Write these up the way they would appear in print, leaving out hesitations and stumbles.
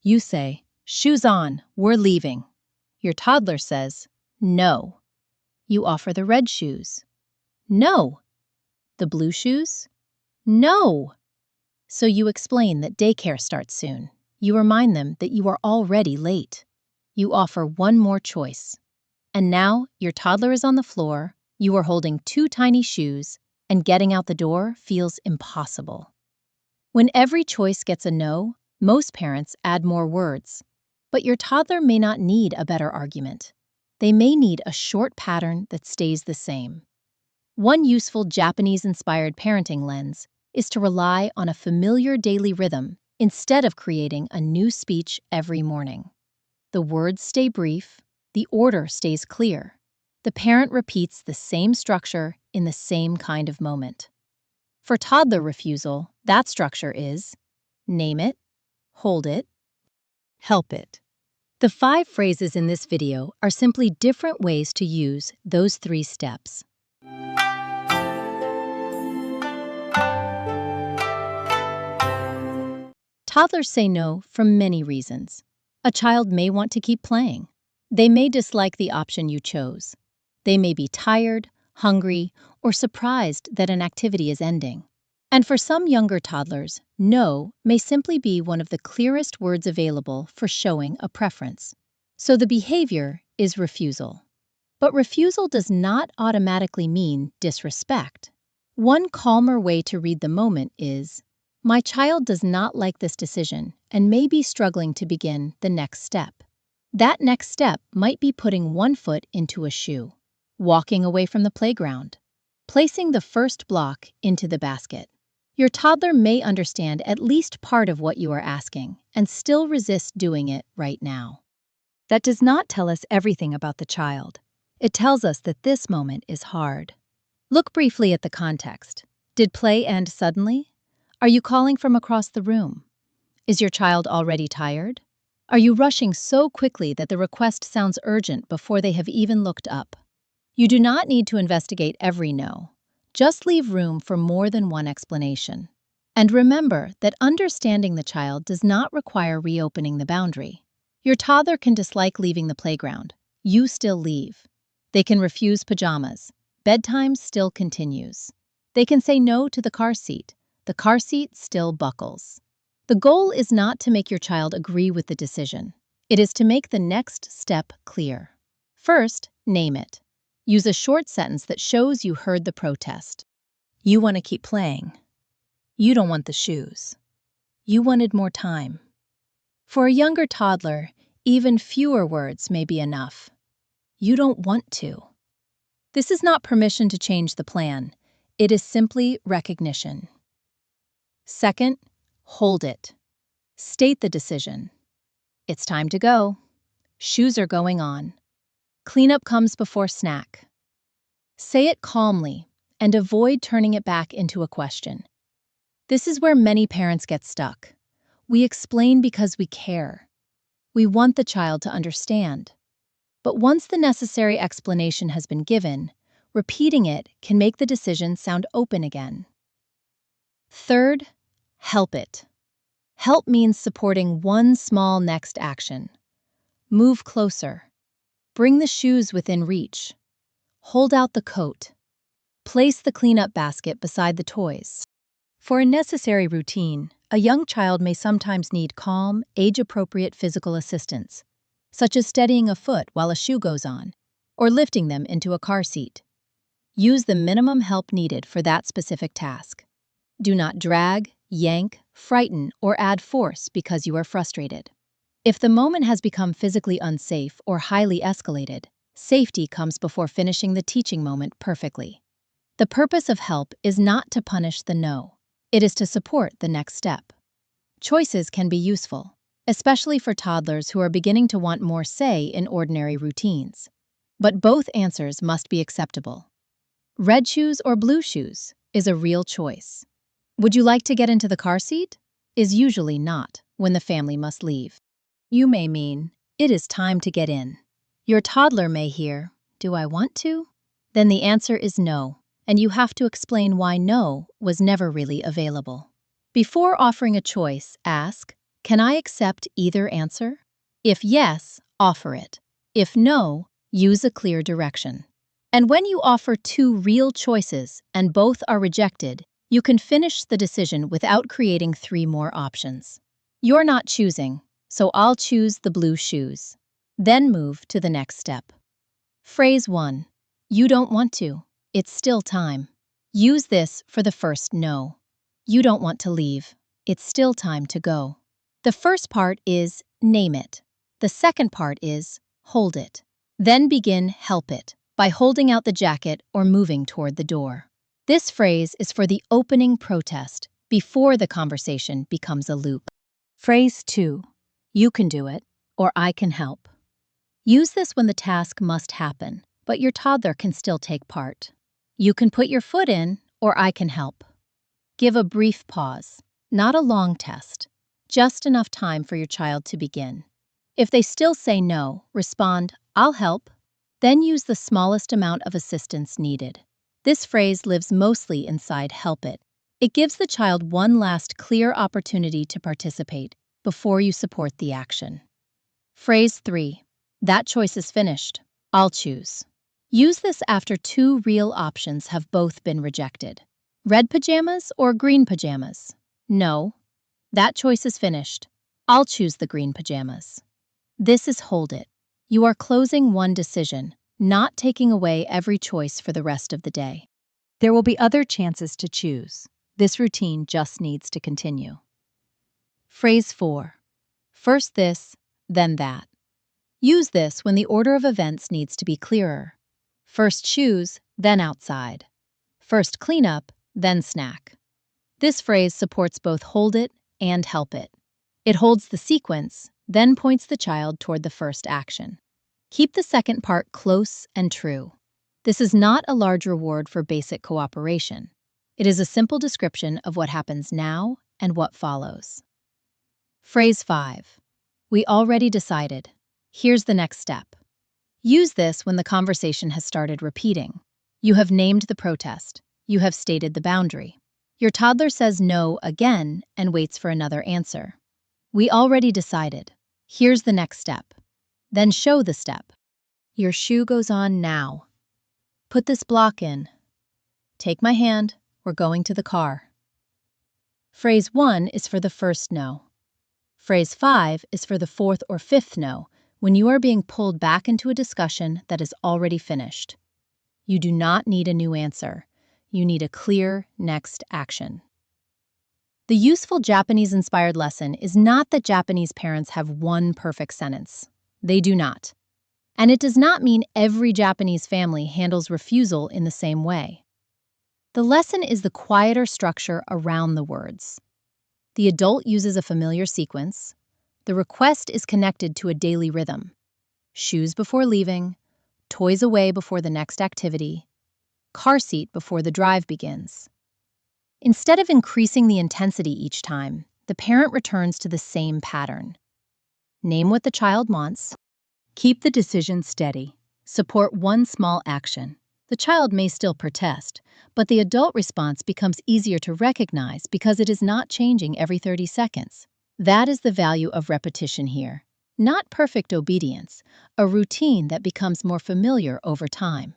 You say, "Shoes on, we're leaving." Your toddler says, "No." You offer the red shoes. "No." The blue shoes? "No." So you explain that daycare starts soon. You remind them that you are already late. You offer one more choice. And now your toddler is on the floor, you are holding two tiny shoes, and getting out the door feels impossible. When every choice gets a no, most parents add more words. But your toddler may not need a better argument. They may need a short pattern that stays the same. One useful Japanese-inspired parenting lens is to rely on a familiar daily rhythm instead of creating a new speech every morning. The words stay brief, the order stays clear. The parent repeats the same structure in the same kind of moment. For toddler refusal, that structure is name it, hold it, help it. The 5 phrases in this video are simply different ways to use those 3 steps. Toddlers say no for many reasons. A child may want to keep playing. They may dislike the option you chose. They may be tired, hungry, or surprised that an activity is ending. And for some younger toddlers, no may simply be one of the clearest words available for showing a preference. So the behavior is refusal. But refusal does not automatically mean disrespect. One calmer way to read the moment is, my child does not like this decision and may be struggling to begin the next step. That next step might be putting one foot into a shoe, walking away from the playground, placing the first block into the basket. Your toddler may understand at least part of what you are asking and still resist doing it right now. That does not tell us everything about the child. It tells us that this moment is hard. Look briefly at the context. Did play end suddenly? Are you calling from across the room? Is your child already tired? Are you rushing so quickly that the request sounds urgent before they have even looked up? You do not need to investigate every no. Just leave room for more than one explanation. And remember that understanding the child does not require reopening the boundary. Your toddler can dislike leaving the playground. You still leave. They can refuse pajamas. Bedtime still continues. They can say no to the car seat. The car seat still buckles. The goal is not to make your child agree with the decision. It is to make the next step clear. First, name it. Use a short sentence that shows you heard the protest. You want to keep playing. You don't want the shoes. You wanted more time. For a younger toddler, even fewer words may be enough. You don't want to. This is not permission to change the plan. It is simply recognition. Second, hold it. State the decision. It's time to go. Shoes are going on. Cleanup comes before snack. Say it calmly and avoid turning it back into a question. This is where many parents get stuck. We explain because we care. We want the child to understand. But once the necessary explanation has been given, repeating it can make the decision sound open again. Third, help it. Help means supporting one small next action. Move closer. Bring the shoes within reach. Hold out the coat. Place the cleanup basket beside the toys. For a necessary routine, a young child may sometimes need calm, age-appropriate physical assistance, such as steadying a foot while a shoe goes on, or lifting them into a car seat. Use the minimum help needed for that specific task. Do not drag, yank, frighten, or add force because you are frustrated. If the moment has become physically unsafe or highly escalated, safety comes before finishing the teaching moment perfectly. The purpose of help is not to punish the no. It is to support the next step. Choices can be useful, especially for toddlers who are beginning to want more say in ordinary routines. But both answers must be acceptable. Red shoes or blue shoes is a real choice. Would you like to get into the car seat? Is usually not when the family must leave. You may mean, it is time to get in. Your toddler may hear, do I want to? Then the answer is no, and you have to explain why no was never really available. Before offering a choice, ask, Can I accept either answer? If yes, offer it. If no, use a clear direction. And when you offer two real choices and both are rejected, you can finish the decision without creating three more options. You're not choosing, so I'll choose the blue shoes. Then move to the next step. Phrase 1. You don't want to. It's still time. Use this for the first no. You don't want to leave. It's still time to go. The first part is name it. The second part is hold it. Then begin help it by holding out the jacket or moving toward the door. This phrase is for the opening protest before the conversation becomes a loop. Phrase 2. You can do it, or I can help. Use this when the task must happen, but your toddler can still take part. You can put your foot in, or I can help. Give a brief pause, not a long test, just enough time for your child to begin. If they still say no, respond, I'll help. Then use the smallest amount of assistance needed. This phrase lives mostly inside help it. It gives the child one last clear opportunity to participate before you support the action. Phrase 3. That choice is finished. I'll choose. Use this after two real options have both been rejected. Red pajamas or green pajamas? No. That choice is finished. I'll choose the green pajamas. This is hold it. You are closing one decision, not taking away every choice for the rest of the day. There will be other chances to choose. This routine just needs to continue. Phrase 4. First this, then that. Use this when the order of events needs to be clearer. First shoes, then outside. First cleanup, then snack. This phrase supports both hold it and help it. It holds the sequence, then points the child toward the first action. Keep the second part close and true. This is not a large reward for basic cooperation. It is a simple description of what happens now and what follows. Phrase 5. We already decided. Here's the next step. Use this when the conversation has started repeating. You have named the protest. You have stated the boundary. Your toddler says no again and waits for another answer. We already decided. Here's the next step. Then show the step. Your shoe goes on now. Put this block in. Take my hand. We're going to the car. Phrase 1 is for the first no. Phrase 5 is for the fourth or fifth no, when you are being pulled back into a discussion that is already finished. You do not need a new answer. You need a clear next action. The useful Japanese-inspired lesson is not that Japanese parents have one perfect sentence. They do not. And it does not mean every Japanese family handles refusal in the same way. The lesson is the quieter structure around the words. The adult uses a familiar sequence. The request is connected to a daily rhythm. Shoes before leaving, toys away before the next activity, car seat before the drive begins. Instead of increasing the intensity each time, the parent returns to the same pattern. Name what the child wants. Keep the decision steady. Support one small action. The child may still protest, but the adult response becomes easier to recognize because it is not changing every 30 seconds. That is the value of repetition here. Not perfect obedience, a routine that becomes more familiar over time.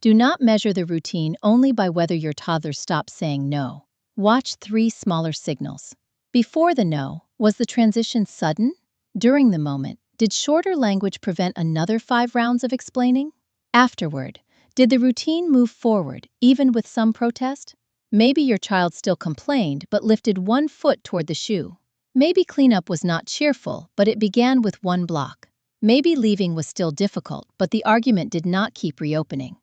Do not measure the routine only by whether your toddler stops saying no. Watch 3 smaller signals. Before the no, was the transition sudden? During the moment, did shorter language prevent another 5 rounds of explaining? Afterward, did the routine move forward, even with some protest? Maybe your child still complained but lifted one foot toward the shoe. Maybe cleanup was not cheerful, but it began with one block. Maybe leaving was still difficult, but the argument did not keep reopening.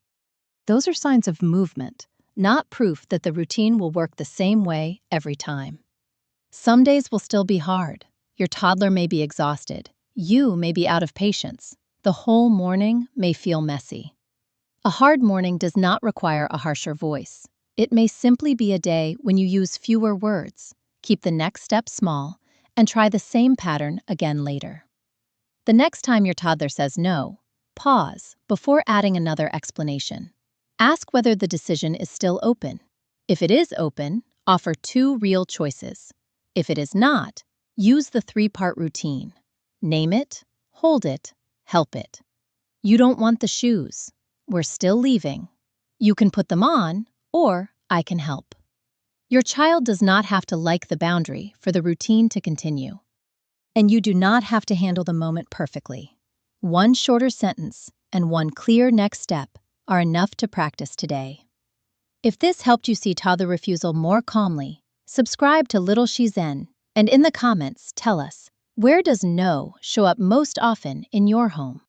Those are signs of movement, not proof that the routine will work the same way every time. Some days will still be hard. Your toddler may be exhausted. You may be out of patience. The whole morning may feel messy. A hard morning does not require a harsher voice. It may simply be a day when you use fewer words, keep the next step small, and try the same pattern again later. The next time your toddler says no, pause before adding another explanation. Ask whether the decision is still open. If it is open, offer 2 real choices. If it is not, Use the three-part routine. Name it, hold it, help it. You don't want the shoes. We're still leaving. You can put them on, or I can help. Your child does not have to like the boundary for the routine to continue. And you do not have to handle the moment perfectly. One shorter sentence and one clear next step are enough to practice today. If this helped you see toddler refusal more calmly, subscribe to Little Shizen, and in the comments tell us, where does no show up most often in your home?